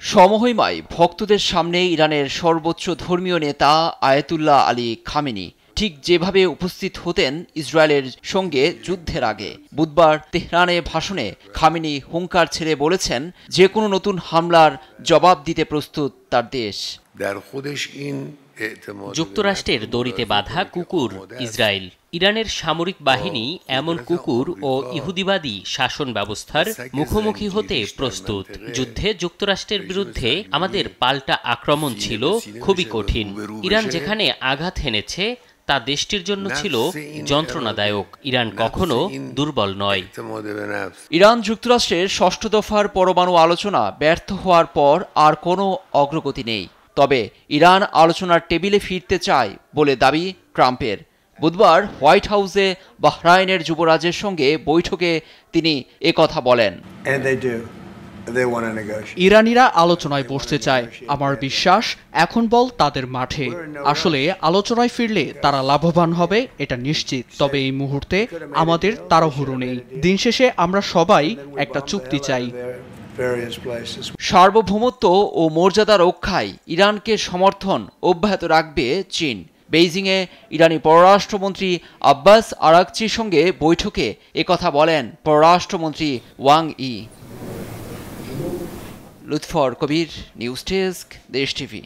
সমমহিমায় ভক্তদের সামনে ইরানের সর্বোচ্চ ধর্মীয় নেতা আয়াতুল্লাহ আলী খামেনি ঠিক যেভাবে উপস্থিত হতেন ইসরায়েলের সঙ্গে যুদ্ধের আগে, বুধবার তেহরানে ভাষণে খামেনি হুঙ্কার ছেড়ে বলেছেন যে কোনো নতুন হামলার জবাব দিতে প্রস্তুত তার দেশ। যুক্তরাষ্ট্রের দড়িতে বাঁধা কুকুর ইসরায়েল। ইরানের সামরিক বাহিনী এমন কুকুর ও ইহুদিবাদী শাসন ব্যবস্থার মুখোমুখি হতে প্রস্তুত। যুদ্ধে যুক্তরাষ্ট্রের বিরুদ্ধে আমাদের পাল্টা আক্রমণ ছিল খুবই কঠিন। ইরান যেখানে আঘাত হেনেছে তা দেশটির জন্য ছিল যন্ত্রণাদায়ক। ইরান কখনো দুর্বল নয়। ইরান যুক্তরাষ্ট্রের ষষ্ঠ দফার পরমাণু আলোচনা ব্যর্থ হওয়ার পর আর কোনো অগ্রগতি নেই। তবে ইরান আলোচনার টেবিলে ফিরতে চায় বলে দাবি ট্রাম্পের। বুধবার হোয়াইট হাউসে বাহরাইনের যুবরাজের সঙ্গে বৈঠকে তিনি একথা বলেন। ইরানিরা আলোচনায় বসতে চায়। আমার বিশ্বাস এখন বল তাদের মাঠে। আসলে আলোচনায় ফিরলে তারা লাভবান হবে এটা নিশ্চিত। তবে এই মুহূর্তে আমাদের তাড়াহুড়ো নেই। দিন শেষে আমরা সবাই একটা চুক্তি চাই। সার্বভৌমত্ব ও মর্যাদা রক্ষায় ইরানকে সমর্থন অব্যাহত রাখবে চীন। বেইজিংয়ে ইরানি পররাষ্ট্রমন্ত্রী আব্বাস আরাকচির সঙ্গে বৈঠকে একথা বলেন পররাষ্ট্রমন্ত্রী ওয়াং ই। লুৎফর কবির, নিউজ ডেস্ক, দেশ টিভি।